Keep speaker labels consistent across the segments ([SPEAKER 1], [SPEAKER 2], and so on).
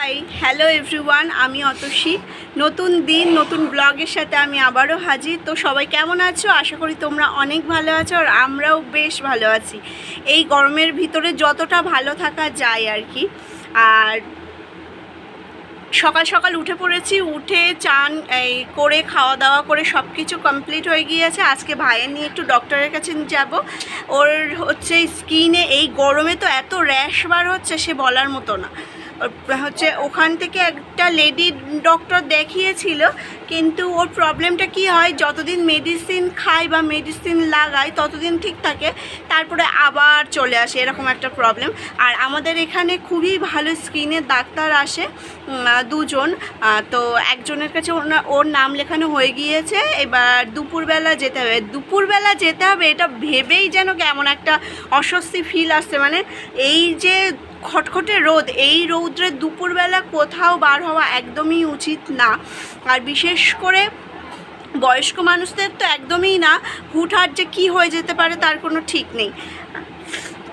[SPEAKER 1] Hi hello everyone, আমি অতসী। নতুন দিন নতুন ব্লগের সাথে আমি আবারও হাজির। তো সবাই কেমন আছো? আশা করি তোমরা অনেক ভালো আছো, আর আমরাও বেশ ভালো আছি এই গরমের ভিতরে, যতটা ভালো থাকা যায় আর কি। আর সকাল সকাল উঠে পড়েছি, উঠে চান করে খাওয়া দাওয়া করে সব কিছু কমপ্লিট হয়ে গিয়েছে। আজকে ভাইয়ের নিয়ে একটু ডক্টরের কাছে যাব। ওর হচ্ছে স্কিনে এই গরমে তো এত র্যাশ বার হচ্ছে, সে বলার মতো না। হচ্ছে ওখান থেকে একটা লেডি ডক্টর দেখিয়েছিল, কিন্তু ওর প্রবলেমটা কি হয়, যতদিন মেডিসিন খায় বা মেডিসিন লাগায় ততদিন ঠিক থাকে, তারপরে আবার চলে আসে, এরকম একটা প্রবলেম। আর আমাদের এখানে খুবই ভালো স্কিনের ডাক্তার আসে, দুজন। তো একজনের কাছে ওর নাম লেখানো হয়ে গিয়েছে। এবার দুপুরবেলা যেতে হবে এটা ভেবেই যেন কেমন একটা অস্বস্তি ফিল আসছে। মানে এই যে খটখটে রোদ, এই রৌদ্রে দুপুরবেলা কোথাও বার হওয়া একদমই উচিত না। আর বিশেষ করে বয়স্ক মানুষদের তো একদমই না। হুটহাট যে কী হয়ে যেতে পারে তার কোনো ঠিক নেই।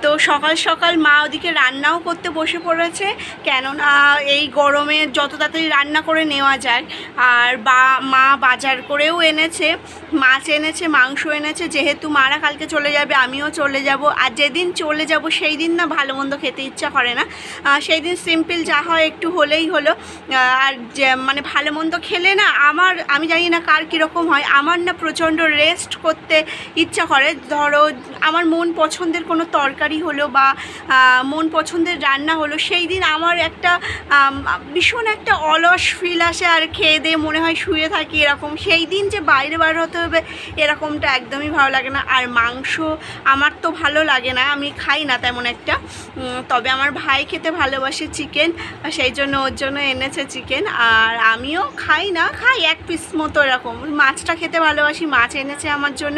[SPEAKER 1] তো সকাল সকাল মা ওদিকে রান্নাও করতে বসে পড়েছে, কেননা এই গরমে যত তাড়াতাড়ি রান্না করে নেওয়া যায়। আর মা বাজার করেও এনেছে, মাছ এনেছে, মাংস এনেছে। যেহেতু মারা কালকে চলে যাবে, আমিও চলে যাব। আর যেদিন চলে যাব সেই দিন না ভালো মন্দ খেতে ইচ্ছা করে না, সেই দিন সিম্পল যা হয় একটু হলেই হলো। আর যে মানে ভালো মন্দ খেলে না আমি জানি না কার কীরকম হয়, আমার না প্রচণ্ড রেস্ট করতে ইচ্ছা করে। ধরো আমার মন পছন্দের কোনো তরকারি হলো বা মন পছন্দের রান্না হলো, সেই দিন আমার একটা ভীষণ একটা অলস ফিল আসে, আর খেয়ে দিয়ে মনে হয় শুয়ে থাকি এরকম। সেই দিন যে বাইরে বার হতে হবে এরকমটা একদমই ভালো লাগে না। আর মাংস আমার তো ভালো লাগে না, আমি খাই না তেমন একটা। তবে আমার ভাই খেতে ভালোবাসে চিকেন, সেই জন্য ওর জন্য এনেছে চিকেন। আর আমিও খাই এক পিস মতো এরকম। মাছটা খেতে ভালোবাসি, মাছ এনেছে আমার জন্য।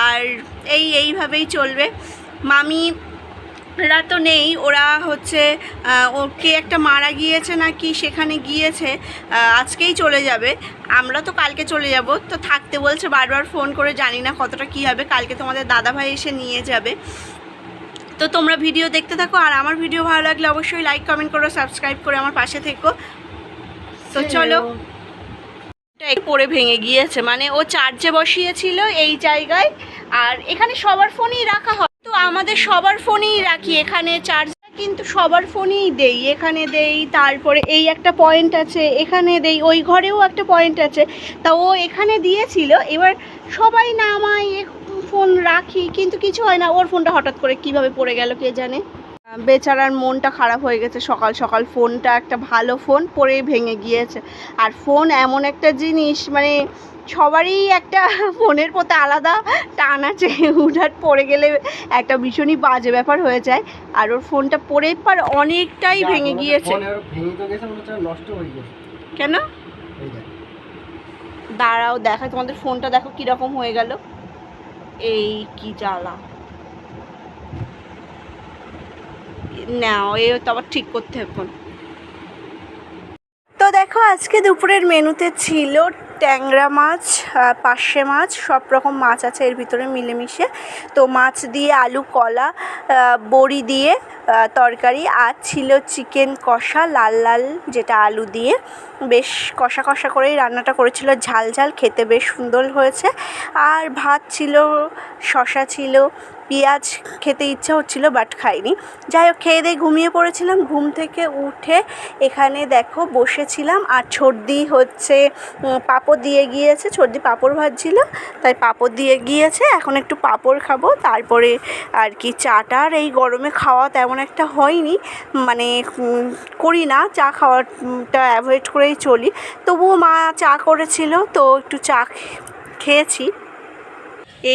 [SPEAKER 1] আর এইভাবেই চলবে। মামিরা তো নেই, ওরা হচ্ছে ওকে একটা মারা গিয়েছে নাকি, সেখানে গিয়েছে, আজকেই চলে যাবে। আমরা তো কালকে চলে যাব। তো থাকতে বলছে বারবার ফোন করে, জানি না কতটা কী হবে। কালকে তোমাদের দাদাভাই এসে নিয়ে যাবে। তো তোমরা ভিডিও দেখতে থাকো, আর আমার ভিডিও ভালো লাগলে অবশ্যই লাইক কমেন্ট করো, সাবস্ক্রাইব করে আমার পাশে থেকো। তো চলো। পড়ে ভেঙে গিয়েছে, মানে ও চার্জে বসিয়েছিল এই জায়গায়, আর এখানে সবার ফোনই রাখা হয়, তো আমাদের সবার ফোনই রাখি এখানে চার্জ, কিন্তু সবার ফোনই দেই, এখানে দেই, তারপরে এই একটা পয়েন্ট আছে এখানে দেই, ওই ঘরেও একটা পয়েন্ট আছে। তা ও এখানে দিয়েছিল, এবার সবাই নামায় ফোন রাখি, কিন্তু কিছু হয় না। ওর ফোনটা হঠাৎ করে কিভাবে পড়ে গেল কে জানে। বেচারার মনটা খারাপ হয়ে গেছে। সকাল সকাল ফোনটা, একটা ভালো ফোন, পড়ে ভেঙে গিয়েছে। আর ফোন এমন একটা জিনিস, মানে সবারই একটা ফোনের প্রতি আলাদা টান আছে। হুটহাট পড়ে গেলে একটা ভীষণই বাজে ব্যাপার হয়ে যায়। আর ওর ফোনটা পড়ে পর অনেকটাই ভেঙে গিয়েছে। কেন? দাঁড়াও দেখা, তোমাদের ফোনটা দেখো কীরকম হয়ে গেল। এই কি জ্বালা, নাও এ তো আবার ঠিক করতে হবে। তো দেখো, আজকে দুপুরের মেনুতে ছিল ট্যাংরা মাছ, পার্শে মাছ, সব রকম মাছ আছে এর ভিতরে মিলেমিশে। তো মাছ দিয়ে আলু, কলা, বড়ি দিয়ে তরকারি, আর ছিল চিকেন কষা, লাল লাল, যেটা আলু দিয়ে বেশ কষা কষা করেই রান্নাটা করেছিল, ঝাল ঝাল, খেতে বেশ সুন্দর হয়েছে। আর ভাত ছিল, শশা ছিল, পেঁয়াজ খেতে ইচ্ছা হচ্ছিলো বাট খাইনি। যাই হোক, খেয়ে দিয়ে ঘুমিয়ে পড়েছিলাম। ঘুম থেকে উঠে এখানে দেখো বসেছিলাম, আর ছর্দি হচ্ছে পাঁপড় দিয়ে গিয়েছে, ছর্দি পাঁপড় ভাজছিল, তাই পাঁপড় দিয়ে গিয়েছে। এখন একটু পাঁপড় খাবো, তারপরে আর কি। চাটা আর এই গরমে খাওয়া তেমন একটা হয়নি, মানে করি না, চা খাওয়াটা অ্যাভয়েড করেই চলি। তবুও মা চা করেছিল, তো একটু চা খেয়েছি।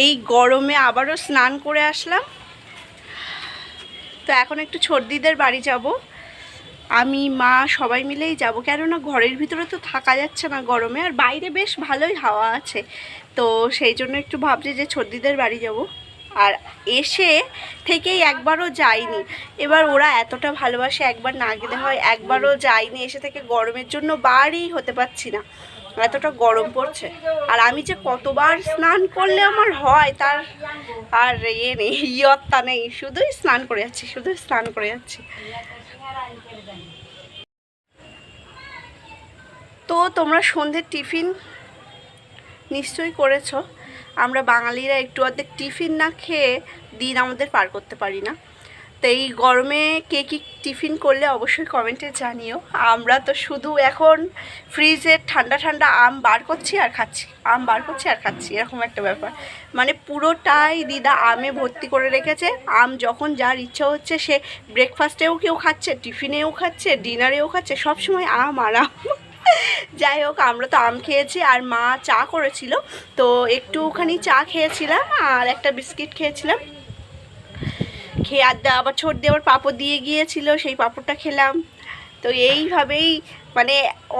[SPEAKER 1] এই গরমে আবারও স্নান করে আসলাম। তো এখন একটু ছর্দিদের বাড়ি যাব, আমি মা সবাই মিলেই যাব, কেননা ঘরের ভিতরে তো থাকা যাচ্ছে না গরমে, আর বাইরে বেশ ভালোই হাওয়া আছে। তো সেই জন্য একটু ভাবছি যে ছর্দিদের বাড়ি যাব। আর এসে থেকেই একবারও যাইনি। এবার ওরা এতটা ভালোবাসে, একবার না গেলে হয়। একবারও যাইনি, এসে থেকে গরমের জন্য বাড়ি হতে পারছি না, এতটা গরম পড়ছে। আর আমি যে কতবার স্নান করলে আমার হয় তার আর নেই, ইয়ত্তা নেই। শুধুই স্নান করে যাচ্ছি। তো তোমরা সন্ধ্যের টিফিন নিশ্চয়ই করেছো। আমরা বাঙালিরা একটু অর্ধেক টিফিন না খেয়ে দিন আমাদের পার করতে পারি না। তো এই গরমে কে কী টিফিন করলে অবশ্যই কমেন্টে জানিও। আমরা তো শুধু এখন ফ্রিজের ঠান্ডা ঠান্ডা আম বার করছি আর খাচ্ছি, আম বার করছি আর খাচ্ছি, এরকম একটা ব্যাপার। মানে পুরোটাই দিদা আমে ভর্তি করে রেখেছে। আম যখন যার ইচ্ছা হচ্ছে সে ব্রেকফাস্টেও কেউ খাচ্ছে, টিফিনেও খাচ্ছে, ডিনারেও খাচ্ছে, সবসময় আম আর আম। যাই হোক, আমরা তো আম খেয়েছি আর মা চা করেছিল, তো একটুখানি চা খেয়েছিলাম আর একটা বিস্কিট খেয়েছিলাম। খেয়ে আবার ছোট দিয়ে আবার পাঁপড় দিয়ে গিয়েছিল, সেই পাঁপড়টা খেলাম। তো এইভাবেই মানে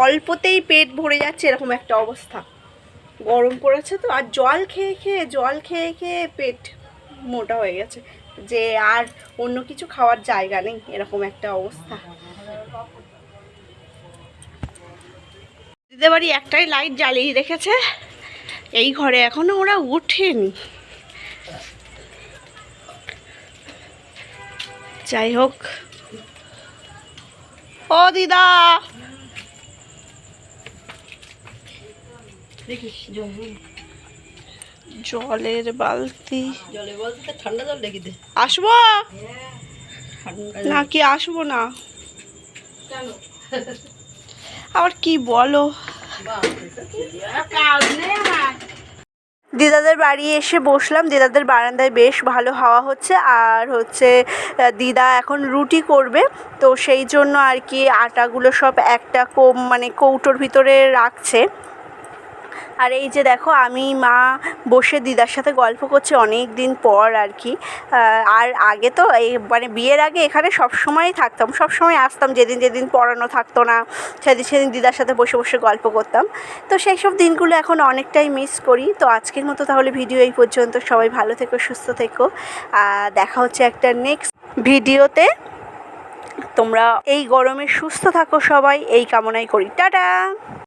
[SPEAKER 1] অল্পতেই পেট ভরে যাচ্ছে, এরকম একটা অবস্থা। গরম পড়েছে তো, আর জল খেয়ে খেয়ে পেট মোটা হয়ে গেছে, যে আর অন্য কিছু খাওয়ার জায়গা নেই, এরকম একটা অবস্থা। দিদির বাড়ি একটাই লাইট জ্বালিয়ে রেখেছে, এই ঘরে এখনো ওরা ওঠেনি। যাই হোক, ও দিদা জলের বালতি,
[SPEAKER 2] ঠান্ডা জল রেখে দে।
[SPEAKER 1] আসবো নাকি আসবো না, আবার কি বলো। দিদাদের বাড়ি এসে বসলাম, দিদাদের বারান্দায় বেশ ভালো হাওয়া হচ্ছে। আর হচ্ছে দিদা এখন রুটি করবে, তো সেই জন্য আর কি আটাগুলো সব একটা মানে কৌটোর ভিতরে রাখছে। আর এই যে দেখো, আমি মা বসে দিদার সাথে গল্প করছি অনেক দিন পর আর কি। আর আগে তো এই মানে বিয়ের আগে এখানে সব সময়ই থাকতাম, সব সময় আসতাম, যেদিন যেদিন পড়ানো থাকতো না সেদিন দিদার সাথে বসে বসে গল্প করতাম। তো সেই সব দিনগুলো এখন অনেকটাই মিস করি। তো আজকের মতো তাহলে ভিডিও এই পর্যন্ত। সবাই ভালো থেকো, সুস্থ থেকো, দেখা হচ্ছে একটা নেক্সট ভিডিওতে। তোমরা এই গরমে সুস্থ থাকো সবাই, এই কামনাই করি। টাটা।